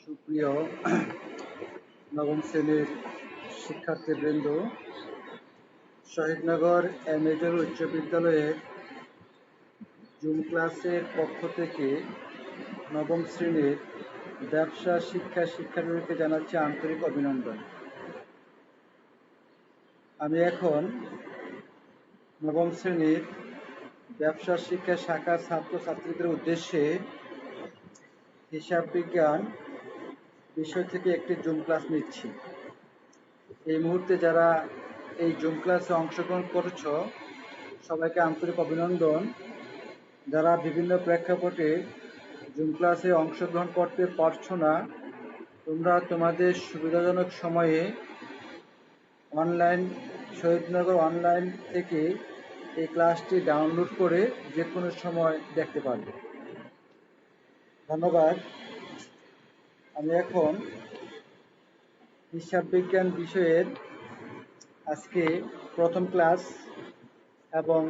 সুপ্রিয় নবম শ্রেণীর শিক্ষার্থীবৃন্দ, শহীদনগর এমএডেল উচ্চ বিদ্যালয়ের জুম ক্লাসের পক্ষ থেকে নবম শ্রেণীর ব্যবসা শিক্ষার্থীদেরকে জানাচ্ছি আন্তরিক অভিনন্দন। আমি এখন নবম শ্রেণীর ব্যবসা শিক্ষা শাখার ছাত্রছাত্রীদের উদ্দেশ্যে হিসাব বিজ্ঞান বিষয় থেকে একটি জুম ক্লাস নিচ্ছি। এই মুহূর্তে যারা এই জুম ক্লাসে অংশগ্রহণ করছ, সবাইকে আন্তরিক অভিনন্দন। যারা বিভিন্ন প্রেক্ষাপটে জুম ক্লাসে অংশগ্রহণ করতে পারছো না, তোমরা তোমাদের সুবিধাজনক সময়ে শহীদনগর অনলাইন থেকে এই ক্লাসটি ডাউনলোড করে যে কোনো সময় দেখতে পারবে। ধন্যবাদ। আমি এখন হিসাব বিজ্ঞান বিষয়ের আজকে প্রথম ক্লাস এবং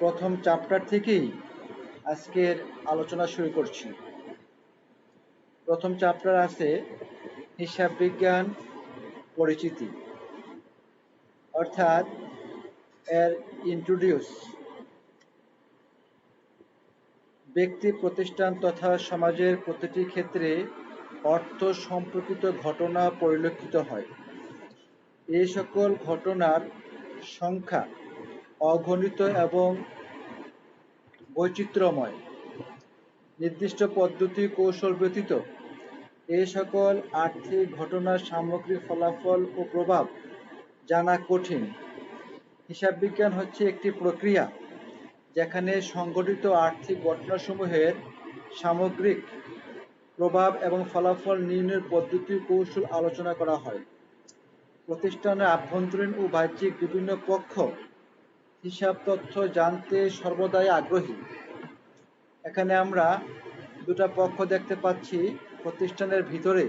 প্রথম চ্যাপ্টার থেকেই আজকের আলোচনা শুরু করছি। প্রথম চ্যাপ্টার আছে হিসাব বিজ্ঞান পরিচিতি, অর্থাৎ এর ইন্ট্রোডিউস। ব্যক্তি, প্রতিষ্ঠান তথা সমাজের প্রতিটি ক্ষেত্রে অর্থ সম্পর্কিত ঘটনা পরিলক্ষিত হয়। এই সকল ঘটনার সংখ্যা অগণিত এবং বৈচিত্র্যময়। নির্দিষ্ট পদ্ধতি কৌশল ব্যতীত এই সকল আর্থিক ঘটনার সামগ্রিক ফলাফল ও প্রভাব জানা কঠিন। হিসাব বিজ্ঞান হচ্ছে একটি প্রক্রিয়া যেখানে সংঘটিত আর্থিক ঘটনাসমূহের সামগ্রিক প্রভাব এবং ফলাফল নির্ণয়ের পদ্ধতি কৌশল আলোচনা করা হয়। প্রতিষ্ঠানের আভ্যন্তরীণ ও বাহ্যিক বিভিন্ন পক্ষ হিসাব তথ্য জানতে সর্বদাই আগ্রহী। এখানে আমরা দুটা পক্ষ দেখতে পাচ্ছি, প্রতিষ্ঠানের ভিতরে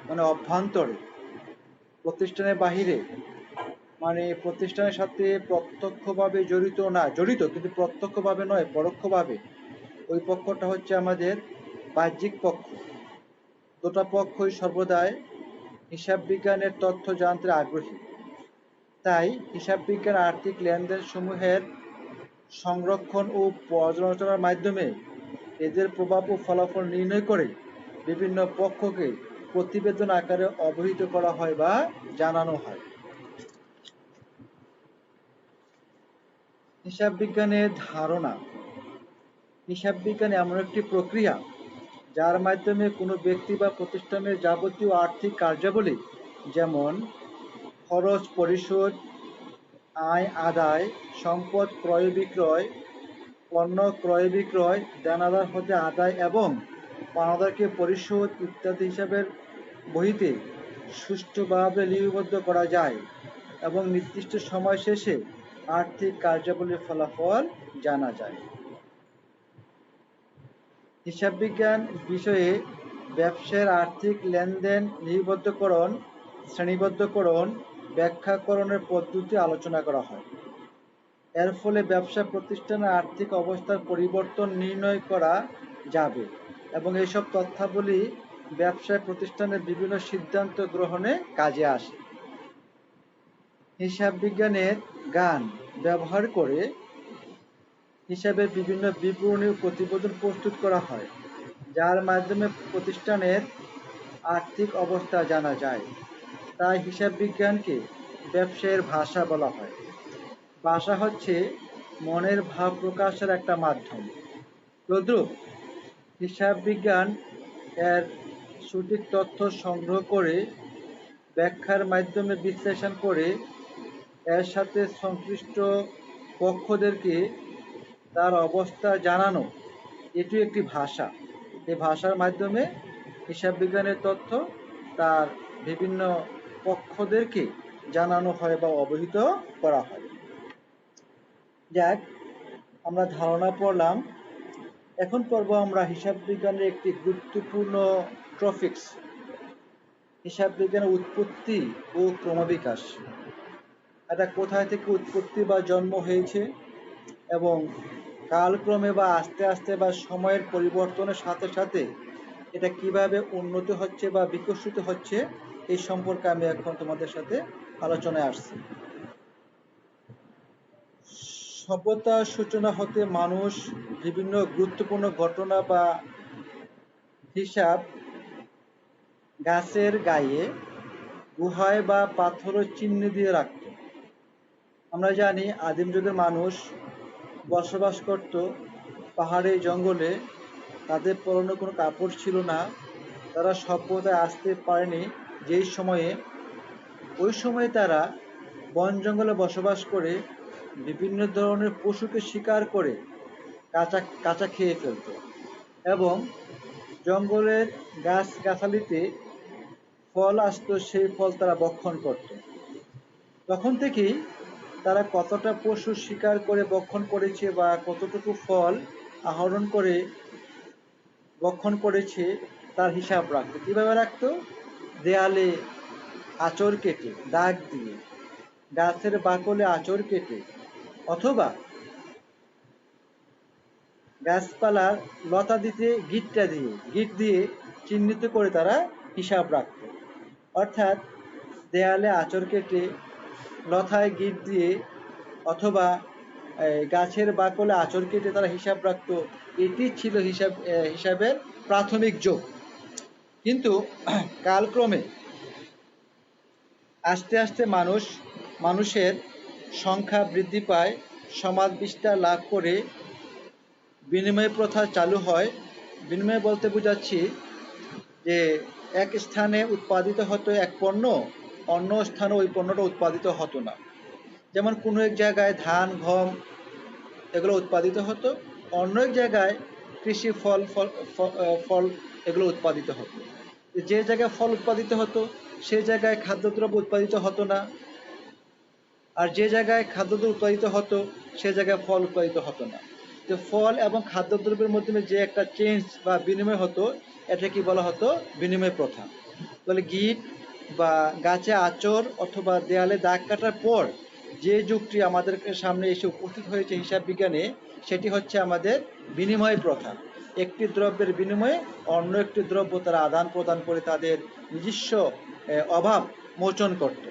মানে অভ্যন্তরে, প্রতিষ্ঠানের বাহিরে মানে প্রতিষ্ঠানের সাথে প্রত্যক্ষভাবে জড়িত কিন্তু প্রত্যক্ষভাবে নয়, পরোক্ষভাবে। ওই পক্ষটা হচ্ছে আমাদের বাহ্যিক পক্ষ। দুটা পক্ষই সর্বদাই হিসাব বিজ্ঞানের তথ্য জানতে আগ্রহী। তাই হিসাব বিজ্ঞান আর্থিক লেনদেন সমূহের সংরক্ষণ ও পর্যালোচনার মাধ্যমে এদের প্রভাব ও ফলাফল নির্ণয় করে বিভিন্ন পক্ষকে প্রতিবেদন আকারে অবহিত করা হয় বা জানানো হয়। হিসাব বিজ্ঞানের ধারণা। হিসাব বিজ্ঞান এমন একটি প্রক্রিয়া যার মাধ্যমে কোনো ব্যক্তি বা প্রতিষ্ঠানের যাবতীয় আর্থিক কার্যাবলী, যেমন খরচ পরিশোধ, আয় আদায়, সম্পদ ক্রয় বিক্রয়, পণ্য ক্রয় বিক্রয়, দেনাদার হতে আদায় এবং পাওনাদারকে পরিশোধ ইত্যাদি হিসাবের বহিতে সুষ্ঠুভাবে লিপিবদ্ধ করা যায় এবং নির্দিষ্ট সময় শেষে আর্থিক কার্যাবলীর ফলাফল জানা যায়। হিসাব বিজ্ঞান বিষয়ে ব্যবসার আর্থিক লেনদেন লিপিবদ্ধকরণ, শ্রেণীবদ্ধকরণ, ব্যাখ্যাকরণের পদ্ধতি আলোচনা করা হয়। এর ফলে ব্যবসা প্রতিষ্ঠানের আর্থিক অবস্থার পরিবর্তন নির্ণয় করা যাবে এবং এইসব তথ্যাবলী ব্যবসায় প্রতিষ্ঠানের বিভিন্ন সিদ্ধান্ত গ্রহণে কাজে আসে। হিসাব বিজ্ঞানের জ্ঞান ব্যবহার করে হিসাবের বিভিন্ন বিবরণী ও প্রতিবেদন প্রস্তুত করা হয়, যার মাধ্যমে প্রতিষ্ঠানের আর্থিক অবস্থা জানা যায়। তাই হিসাব বিজ্ঞানকে ব্যবসায়ের ভাষা বলা হয়। ভাষা হচ্ছে মনের ভাব প্রকাশের একটা মাধ্যম। তদ্রূপ হিসাব বিজ্ঞান এর সঠিক তথ্য সংগ্রহ করে ব্যাখ্যার মাধ্যমে বিশ্লেষণ করে এর সাথে সংশ্লিষ্ট পক্ষদেরকে তার অবস্থা জানানো, এটি একটি ভাষা। এই ভাষার মাধ্যমে হিসাব বিজ্ঞানের তথ্য তার বিভিন্ন পক্ষদেরকে জানানো হয় বা অবহিত করা হয়। যাক, আমরা ধারণা পড়লাম। এখন পর্ব আমরা হিসাব বিজ্ঞানের একটি গুরুত্বপূর্ণ টপিকস, হিসাব বিজ্ঞানের উৎপত্তি ও ক্রমবিকাশ। এটা কোথায় থেকে উৎপত্তি বা জন্ম হয়েছে এবং কালক্রমে বা আস্তে আস্তে বা সময়ের পরিবর্তনের সাথে সাথে এটা কিভাবে উন্নতি হচ্ছে বা বিকশিত হচ্ছে এই সম্পর্কে আমি এখন তোমাদের সাথে আলোচনায় আসছি। সভ্যতার সূচনা হতে মানুষ বিভিন্ন গুরুত্বপূর্ণ ঘটনা বা হিসাব গাছের গায়ে, গুহায় বা পাথরের চিহ্ন দিয়ে রাখত। আমরা জানি আদিম যুগের মানুষ বসবাস করত পাহাড়ে জঙ্গলে, তাদের পরনে কোনো কাপড় ছিল না, তারা সভ্যতায় আসতে পারেনি যেই সময়ে, ওই সময়ে তারা বন জঙ্গলে বসবাস করে বিভিন্ন ধরনের পশুকে শিকার করে কাঁচা কাঁচা খেয়ে ফেলত এবং জঙ্গলের গাছগাছালিতে ফল আসতো, সেই ফল তারা ভক্ষণ করত। তখন থেকেই তারা কতটা পশু শিকার করে ভক্ষণ করেছে বা কতটুকু ফল আহরণ করে ভক্ষণ করেছে তার হিসাব রাখতো। কিভাবে রাখতো? দেয়ালে আঁচড় কেটে, দাগ দিয়ে, গাছের বাকলে আঁচড় কেটে, অথবা গাছপালার লতা দিতে গিট দিয়ে চিহ্নিত করে তারা হিসাব রাখত। অর্থাৎ দেয়ালে আঁচড় কেটে, লতায় গিট দিয়ে, অথবা গাছের বাকলে আঁচড় কেটে তারা হিসাব রাখত। এটি ছিল হিসাবের প্রাথমিক যুগ। কিন্তু কালক্রমে আস্তে আস্তে মানুষের সংখ্যা বৃদ্ধি পায়, সমাজ বিস্তার লাভ করে, বিনিময় প্রথা চালু হয়। বিনিময় বলতে বোঝাচ্ছি যে এক স্থানে উৎপাদিত হতো এক পণ্য, অন্য স্থানে ওই পণ্যটা উৎপাদিত হতো না। যেমন কোনো এক জায়গায় ধান, গম এগুলো উৎপাদিত হতো, অন্য এক জায়গায় কৃষি ফল এগুলো উৎপাদিত হতো। যে জায়গায় ফল উৎপাদিত হতো সেই জায়গায় খাদ্যদ্রব্য উৎপাদিত হতো না, আর যে জায়গায় খাদ্যদ্রব্য উৎপাদিত হতো সে জায়গায় ফল উৎপাদিত হতো না। তো ফল এবং খাদ্যদ্রব্যের মধ্যে যে একটা চেঞ্জ বা বিনিময় হতো, এটা কি বলা হতো? বিনিময় প্রথা। তাহলে গিট বা গাছে আঁচড় অথবা দেয়ালে দাগ কাটার পর যে যুগটি আমাদের সামনে এসে উপস্থিত হয়েছে হিসাব বিজ্ঞানে, সেটি হচ্ছে আমাদের বিনিময় প্রথা। একটি দ্রব্যের বিনিময়ে অন্য একটি দ্রব্য তারা আদান প্রদান করে তাদের নিজস্ব অভাব মোচন করত।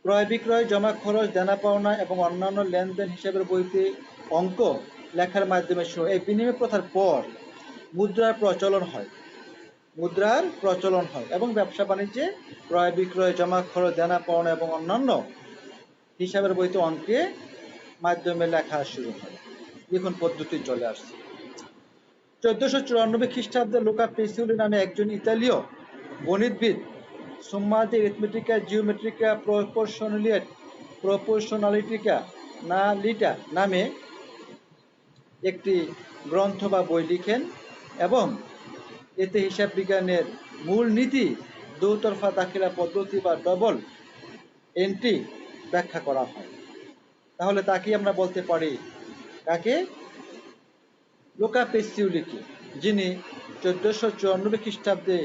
ক্রয় বিক্রয়, জমা খরচ, দেনা পাওনা এবং অন্যান্য লেনদেন হিসাবের বইতে অঙ্ক লেখার মাধ্যমে এই বিনিময় প্রথার পর মুদ্রার প্রচলন হয় এবং ব্যবসা বাণিজ্যে ক্রয় বিক্রয়, জমা খরচ, দেনা পাওনা এবং অন্যান্য হিসাবের বইতে অঙ্কে মাধ্যমে লেখা শুরু হয়। লিখন পদ্ধতি চলে আসছে। 1494 খ্রিস্টাব্দে লুকা পেসিওলি নামে একজন ইতালীয় গণিতবিদ সুম্মা দি অ্যারিথমেটিকা জিওমেট্রিকা প্রপোর্শনালিটিকা নামে একটি গ্রন্থ বা বই লিখেন এবং এতে হিসাব বিজ্ঞানের মূল নীতি, দোতরফা দাখিলা পদ্ধতি বা ডবল এন্ট্রি ব্যাখ্যা করা হয়। তাহলে তাকে আমরা বলতে পারি, কাকে? লুকা পেসিওলিকে, যিনি 1494 খ্রিস্টাব্দে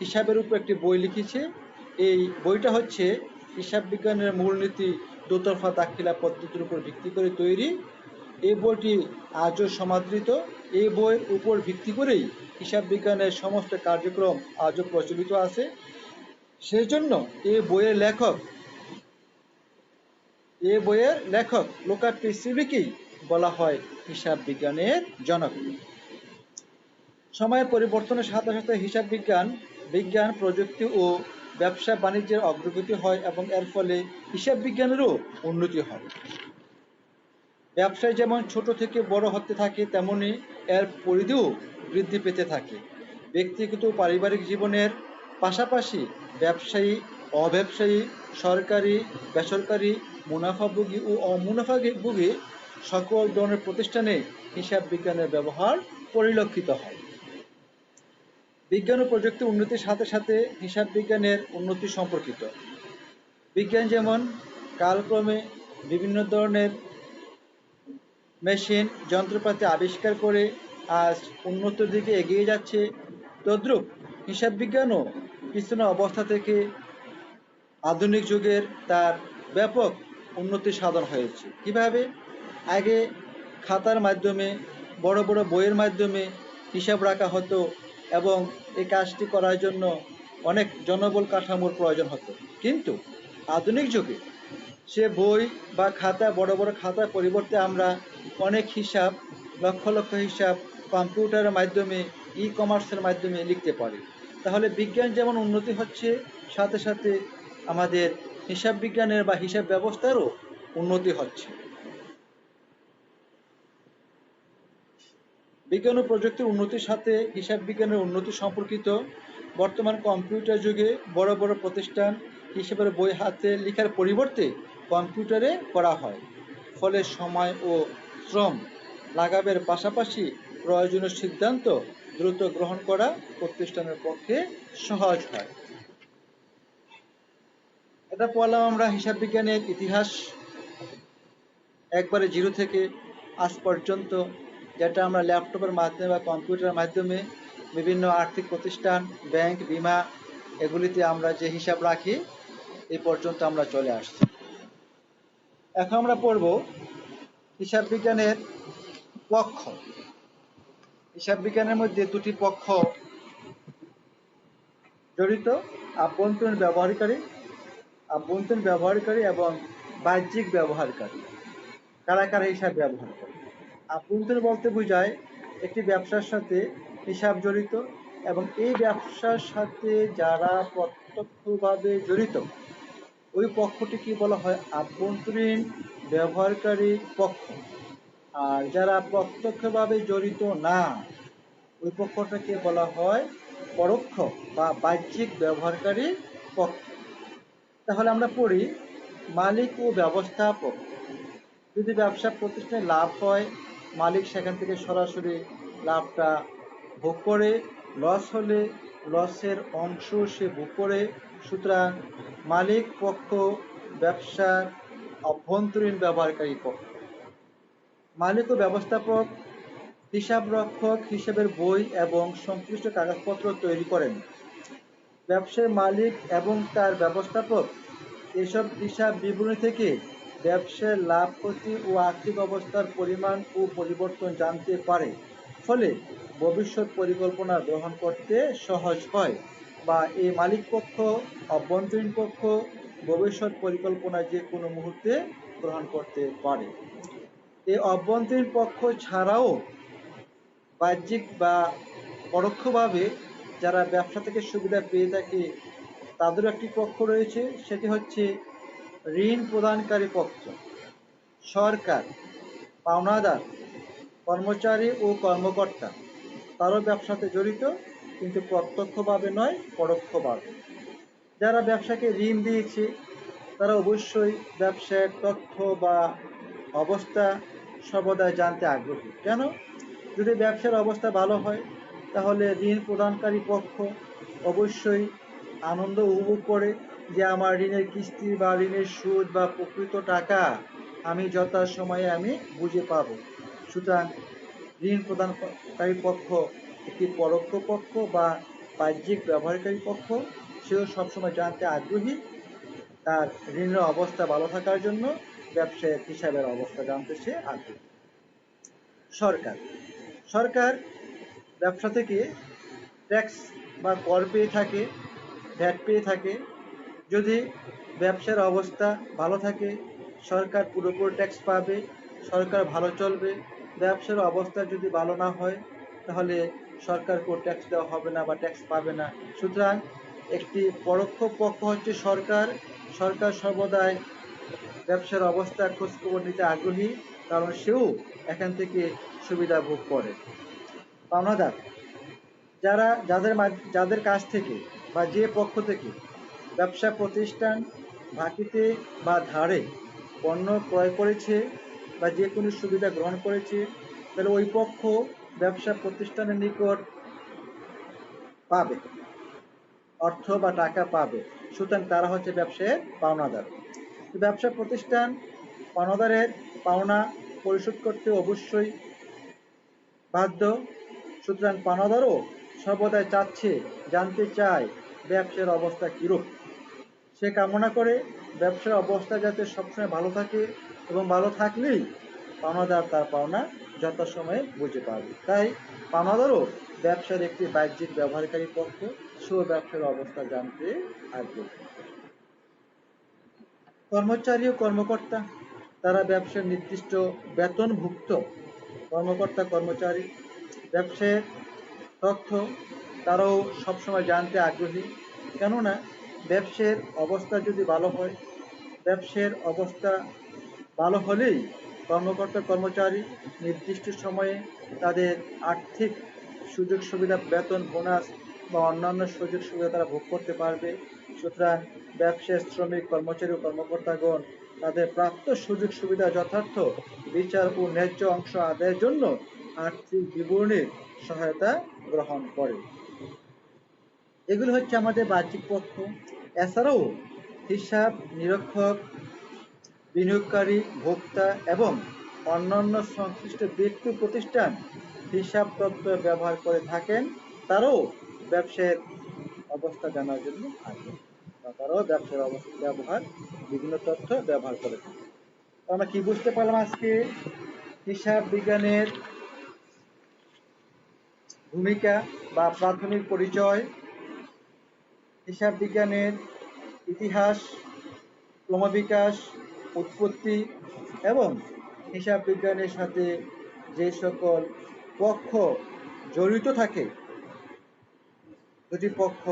হিসাবের উপর একটি বই লিখেছে। এই বইটা হচ্ছে হিসাব বিজ্ঞানের মূলনীতি, দোতরফা দাখিলা পদ্ধতির উপর ভিত্তি করে তৈরি। এই বইটি আজও সমাদৃত। এই বইয়ের উপর ভিত্তি করেই হিসাব বিজ্ঞানের সমস্ত কার্যক্রম আজও প্রচলিত আছে। সেই জন্য এই বইয়ের লেখক লুকা পেসিওলিকেই বলা হয় হিসাব বিজ্ঞানের জনক। সময়ের পরিবর্তনের সাথে সাথে হিসাব বিজ্ঞান, প্রযুক্তি ও ব্যবসা বাণিজ্যের অগ্রগতি হয় এবং এর ফলে হিসাব বিজ্ঞানেরও উন্নতি হয়। ব্যবসায় যেমন ছোট থেকে বড় হতে থাকে, তেমনি এর পরিধিও বৃদ্ধি পেতে থাকে। ব্যক্তিগত ও পারিবারিক জীবনের পাশাপাশি ব্যবসায়ী, অব্যবসায়ী, সরকারি, বেসরকারি, মুনাফাভোগী ও অমুনাফাভোগী সকল ধরনের প্রতিষ্ঠানে হিসাব বিজ্ঞানের ব্যবহার পরিলক্ষিত হয়। বিজ্ঞান ও প্রযুক্তির উন্নতির সাথে সাথে হিসাব বিজ্ঞানের উন্নতি সম্পর্কিত। বিজ্ঞান যেমন কালক্রমে বিভিন্ন ধরনের মেশিন, যন্ত্রপাতি আবিষ্কার করে আজ উন্নতির দিকে এগিয়ে যাচ্ছে, তদ্রূপ হিসাব বিজ্ঞানও পিছনে অবস্থা থেকে আধুনিক যুগের তার ব্যাপক উন্নতি সাধন হয়েছে। কিভাবে? আগে খাতার মাধ্যমে, বড় বড় বইয়ের মাধ্যমে হিসাব রাখা হতো এবং এই কাজটি করার জন্য অনেক জনবল কাঠামোর প্রয়োজন হতো। কিন্তু আধুনিক যুগে সে বই বা খাতা, বড় বড় খাতার পরিবর্তে আমরা অনেক হিসাব, লক্ষ লক্ষ হিসাব কম্পিউটারের মাধ্যমে, ই-কমার্সের মাধ্যমে লিখতে পারি। তাহলে বিজ্ঞান যেমন উন্নতি হচ্ছে, সাথে সাথে আমাদের হিসাব বিজ্ঞানের বা হিসাব ব্যবস্থারও উন্নতি হচ্ছে। বিজ্ঞান ও প্রযুক্তির উন্নতির সাথে হিসাব বিজ্ঞানের উন্নতি সম্পর্কিত। বর্তমান কম্পিউটার যুগে বড় বড় প্রতিষ্ঠান হিসাবের বই হাতে লেখার পরিবর্তে কম্পিউটারে করা হয়। ফলে সময় ও শ্রম লাঘবের পাশাপাশি প্রয়োজনীয় সিদ্ধান্ত দ্রুত গ্রহণ করা প্রতিষ্ঠানের পক্ষে সহজ হয়। এটা পড়লাম আমরা হিসাব বিজ্ঞানের ইতিহাস, একবারে জিরো থেকে আজ পর্যন্ত, যেটা আমরা ল্যাপটপের মাধ্যমে বা কম্পিউটারের মাধ্যমে বিভিন্ন আর্থিক প্রতিষ্ঠান, ব্যাংক, বিমা এগুলিতে আমরা যে হিসাব রাখি, এই পর্যন্ত আমরা চলে আসছি। এখন আমরা পড়ব হিসাব বিজ্ঞানের পক্ষ। হিসাব বিজ্ঞানের মধ্যে দুটি পক্ষ জড়িত: আভ্যন্তরীণ ব্যবহারকারী এবং বাহ্যিক ব্যবহারকারী। কারা কারা হিসাব ব্যবহার করে? আভ্যন্তরীণ বলতে বোঝায় একটি ব্যবসার সাথে হিসাব জড়িত এবং এই ব্যবসার সাথে যারা প্রত্যক্ষভাবে জড়িত ওই পক্ষটিকে বলা হয় আভ্যন্তরীণ ব্যবহারকারী পক্ষ। আর যারা প্রত্যক্ষভাবে জড়িত না ওই পক্ষটাকে বলা হয় পরোক্ষ বা বাহ্যিক ব্যবহারকারী পক্ষ। তাহলে আমরা পড়ি মালিক ও ব্যবস্থাপক। যদি ব্যবসা প্রতিষ্ঠানে লাভ হয়, মালিক সেখান থেকে সরাসরি লাভটা ভোগ করে, লস হলে লসের অংশ সে ভোগ করে। সুতরাং মালিক পক্ষ ব্যবসার অভ্যন্তরীণ ব্যবহারকারী পক্ষ। মালিক ও ব্যবস্থাপক হিসাবরক্ষক হিসাবের বই এবং সংশ্লিষ্ট কাগজপত্র তৈরি করেন। ব্যবসার মালিক এবং তার ব্যবস্থাপক এসব হিসাব বিবরণী থেকে ব্যবসার লাভ, ক্ষতি ও আর্থিক অবস্থার পরিমাণ ও পরিবর্তন জানতে পারে। ফলে ভবিষ্যৎ পরিকল্পনা গ্রহণ করতে সহজ হয়, বা এই মালিক পক্ষ, অভ্যন্তরীণ পক্ষ ভবিষ্যৎ পরিকল্পনা যে কোনো মুহূর্তে গ্রহণ করতে পারে। এই অভ্যন্তরীণ পক্ষ ছাড়াও বাহ্যিক বা পরোক্ষভাবে যারা ব্যবসা থেকে সুবিধা পেয়ে থাকে তাদেরও একটি পক্ষ রয়েছে, সেটি হচ্ছে ঋণ প্রদানকারী পক্ষ। সরকার, পাওনাদার, কর্মচারী ও কর্মকর্তা তারও ব্যবসাতে জড়িত, কিন্তু প্রত্যক্ষভাবে নয়, পরোক্ষভাবে। যারা ব্যবসাকে ঋণ দিয়েছে তারা অবশ্যই ব্যবসার তথ্য বা অবস্থা সর্বদা জানতে আগ্রহী। কেন? যদি ব্যবসার অবস্থা ভালো হয় তাহলে ঋণ প্রদানকারী পক্ষ অবশ্যই আনন্দ উপভোগ করে যে আমার ঋণের কিস্তি বা ঋণের সুদ বা প্রকৃত টাকা আমি যথাসময়ে আমি বুঝে পাব। সুতরাং ঋণ প্রদানকারী পক্ষ একটি পরোক্ষ পক্ষ বা বাহ্যিক ব্যবহারকারী পক্ষ, সেও সবসময় জানতে আগ্রহী তার ঋণের অবস্থা ভালো থাকার জন্য ব্যবসায়ের হিসাবের অবস্থা জানতে সে আগ্রহী। সরকার ব্যবসা থেকে ট্যাক্স বা কর পেয়ে থাকে, ভ্যাট পেয়ে থাকে। যদি ব্যবসার অবস্থা ভালো থাকে সরকার পুরোপুরি ট্যাক্স পাবে, সরকার ভালো চলবে। ব্যবসার অবস্থা যদি ভালো না হয় তাহলে সরকারকেও ট্যাক্স দেওয়া হবে না বা ট্যাক্স পাবে না। সুতরাং একটি পরোক্ষ পক্ষ হচ্ছে সরকার। সরকার সর্বদাই ব্যবসার অবস্থা খোঁজখবর নিতে আগ্রহী, কারণ সেও এখান থেকে সুবিধা ভোগ করে। পাওনাদার, যাদের কাছ থেকে বা যে পক্ষ থেকে ব্যবসা প্রতিষ্ঠান বাকিতে বা ধারে পণ্য ক্রয় করেছে বা যে কোনো সুবিধা গ্রহণ করেছে, তাহলে ওই পক্ষ ব্যবসা প্রতিষ্ঠানের নিকট পাবে, অর্থ বা টাকা পাবে। সুতরাং তারা হচ্ছে ব্যবসায়ের পাওনাদার। ব্যবসা প্রতিষ্ঠান পাওনাদারের পাওনা পরিশোধ করতে অবশ্যই বাধ্য। সুতরাং পাওনাদারও সর্বদাই জানতে চায় ব্যবসার অবস্থা কিরূপ। সে কামনা করে ব্যবসার অবস্থা যাতে সবসময় ভালো থাকে এবং ভালো থাকলেই পাওনাদার তার পাওনা যথাসময়ে বুঝে পাবে। তাই পাওনাদারও ব্যবসার একটি বাহ্যিক ব্যবহারকারী পক্ষ, সেও ব্যবসার অবস্থা জানতে আগ্রহী। কর্মচারী ও কর্মকর্তা, তারা ব্যবসার নির্দিষ্ট বেতনভুক্ত কর্মকর্তা কর্মচারী। ব্যবসায়ের তথ্য তারাও সবসময় জানতে আগ্রহী, কেননা ব্যবসার অবস্থা যদি ভালো হয়, ব্যবসার অবস্থা ভালো হলেই কর্মকর্তা কর্মচারী নির্দিষ্ট সময়ে তাদের আর্থিক সুযোগ সুবিধা, বেতন, বোনাস বা অন্যান্য সুযোগ সুবিধা তারা ভোগ করতে পারবে। সুতরাং ব্যবসার শ্রমিক, কর্মচারী ও কর্মকর্তাগণ তাদের প্রাপ্ত সুযোগ সুবিধা যথার্থ বিচার ও ন্যায্য অংশ আদায়ের জন্য আর্থিক বিবরণীর সহায়তা গ্রহণ করে। এগুলো হচ্ছে আমাদের বাহ্যিক পক্ষ। এছাড়াও হিসাব নিরীক্ষক, বিনিয়োগকারী, ভোক্তা এবং অন্যান্য সংশ্লিষ্ট ব্যক্তি প্রতিষ্ঠান হিসাব তথ্য ব্যবহার করে থাকেন। তারাও ব্যবসার অবস্থা জানার জন্য আগ্রহী, তারাও ব্যবসার অবস্থা ব্যবহার, বিভিন্ন তথ্য ব্যবহার করে থাকে। আমরা কি বুঝতে পারলাম আজকে? হিসাব বিজ্ঞানের ভূমিকা বা প্রাথমিক পরিচয়, হিসাব বিজ্ঞানের ইতিহাস, ক্রমবিকাশ, উৎপত্তি এবং হিসাব বিজ্ঞানের সাথে যে সকল পক্ষ জড়িত থাকে, দুটি পক্ষ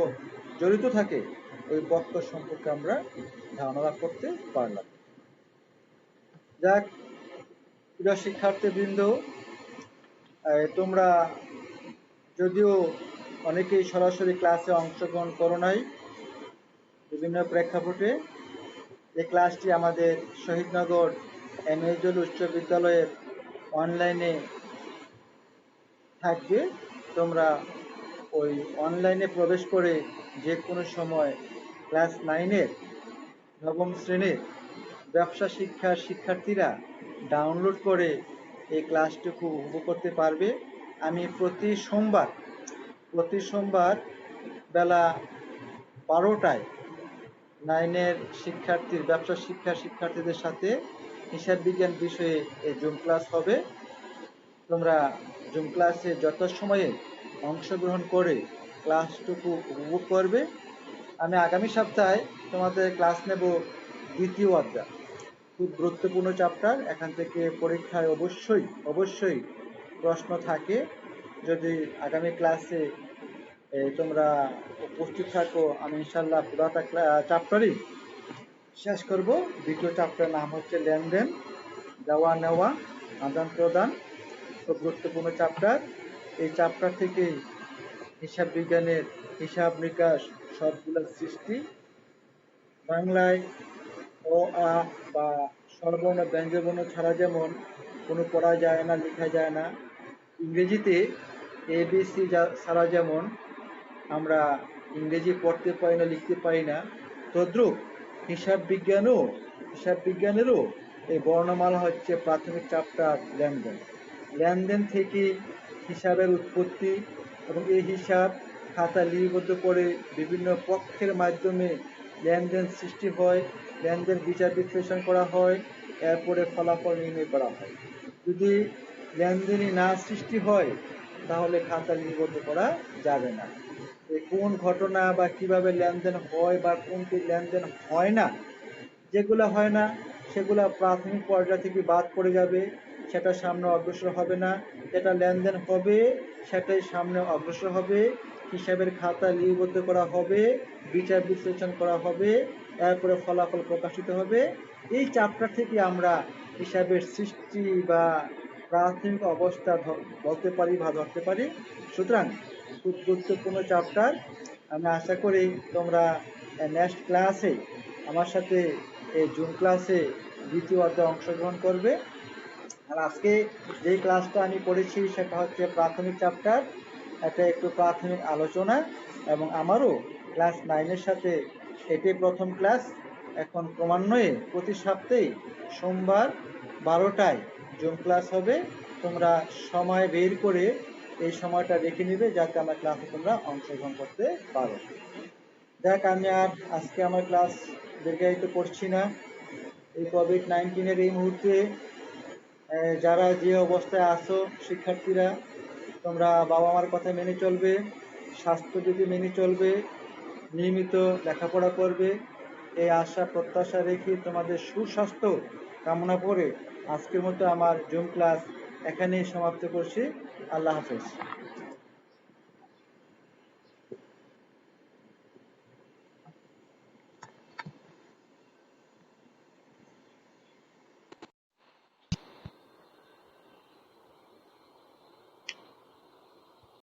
জড়িত থাকে, ওই পক্ষ সম্পর্কে আমরা ধারণা লাভ করতে পারলাম। যাক, প্রিয় শিক্ষার্থীবৃন্দ, তোমরা যদিও অনেকেই সরাসরি ক্লাসে অংশগ্রহণ করো নাই, বিভিন্ন প্রেক্ষাপটে এই ক্লাসটি আমাদের শহীদনগর এমএজল উচ্চ বিদ্যালয়ের অনলাইনে থাকবে। তোমরা ওই অনলাইনে প্রবেশ করে যে কোনো সময় ক্লাস 9-এর নবম শ্রেণীর ব্যবসা শিক্ষার শিক্ষার্থীরা ডাউনলোড করে এই ক্লাসটুকু উপভোগ করতে পারবে। আমি প্রতি সোমবার বেলা 12টায় 9-এর ব্যবসা শিক্ষার্থীদের সাথে হিসাব বিজ্ঞান বিষয়ে এই জুম ক্লাস হবে। তোমরা জুম ক্লাসে যথাসময়ে অংশগ্রহণ করে ক্লাসটুকু উপভোগ করবে। আমি আগামী সপ্তাহে তোমাদের ক্লাস নেব দ্বিতীয় অধ্যায়, খুব গুরুত্বপূর্ণ চ্যাপ্টার। এখান থেকে পরীক্ষায় অবশ্যই প্রশ্ন থাকে। যদি আগামী ক্লাসে তোমরা উপস্থিত থাকো, আমি ইনশাল্লাহ পুরাটা চ্যাপ্টারই শেষ করব। দ্বিতীয় চ্যাপ্টার নাম হচ্ছে লেনদেন, দেওয়া নেওয়া, আদান প্রদান, খুব গুরুত্বপূর্ণ চ্যাপ্টার। এই চ্যাপ্টার থেকেই হিসাব বিজ্ঞানের হিসাব নিকাশ, সবগুলোর সৃষ্টি, বাংলায় অ আ বা স্বরবর্ণ ব্যঞ্জনবর্ণ ছাড়া যেমন কোনো পড়া যায় না, লেখা যায় না, ইংরেজিতে ABC ছাড়া যেমন আমরা ইংরেজি পড়তে পারি না, লিখতে পারি না, তদ্রূপ হিসাব বিজ্ঞানেরও এই বর্ণমালা হচ্ছে প্রাথমিক চ্যাপ্টার লেনদেন। লেনদেন থেকে হিসাবের উৎপত্তি এবং এই হিসাব খাতা লিপিবদ্ধ করে বিভিন্ন পক্ষের মাধ্যমে লেনদেন সৃষ্টি হয়, লেনদেন বিচার বিশ্লেষণ করা হয়, এরপরে ফলাফল নির্ণয় করা হয়। যদি লেনদেনই না সৃষ্টি হয় তাহলে খাতা লিপিবদ্ধ করা যাবে না। কোন ঘটনা বা কিভাবে লেনদেন হয় বা কোনটি লেনদেন হয় না, যেগুলো হয় না সেগুলো প্রাথমিক পর্যায় থেকে বাদ পড়ে যাবে, সেটা সামনে অগ্রসর হবে না। যেটা লেনদেন হবে সেটাই সামনে অগ্রসর হবে, হিসাবের খাতা লিপিবদ্ধ করা হবে, বিচার বিশ্লেষণ করা হবে, এরপরে ফলাফল প্রকাশিত হবে। এই চ্যাপ্টার থেকে আমরা হিসাবের সৃষ্টি বা প্রাথমিক অবস্থা বলতে পারি বা ধরতে পারি। সুতরাং খুব গুরুত্বপূর্ণ চ্যাপ্টার। আমি আশা করি তোমরা নেক্সট ক্লাসে আমার সাথে এই জুম ক্লাসে দ্বিতীয় অধ্যায়ে অংশগ্রহণ করবে। আর আজকে যে ক্লাসটা আমি করেছি সেটা হচ্ছে প্রাথমিক চ্যাপ্টার, এটা একটু প্রাথমিক আলোচনা, এবং আমারও ক্লাস 9-এর সাথে এটাই প্রথম ক্লাস। এখন ক্রমান্বয়ে প্রতি সপ্তাহে সোমবার 12টায় জুম ক্লাস হবে। তোমরা সময় বের করে এই সময়টা রেখে নিবে যাতে আমার ক্লাসে তোমরা অংশগ্রহণ করতে পারো। দেখ, আমি আর আজকে আমার ক্লাস দীর্ঘায়িত করছি না। এই কোভিড-19-এর এই মুহূর্তে যারা যে অবস্থায় আছো শিক্ষার্থীরা, তোমরা বাবা মার কথা মেনে চলবে, স্বাস্থ্যবিধি মেনে চলবে, নিয়মিত লেখাপড়া করবে, এই আশা প্রত্যাশা রেখে তোমাদের সুস্বাস্থ্য কামনা করে আজকের মতো আমার জুম ক্লাস এখানেই সমাপ্ত করছি। আল্লাহ হাফেজ।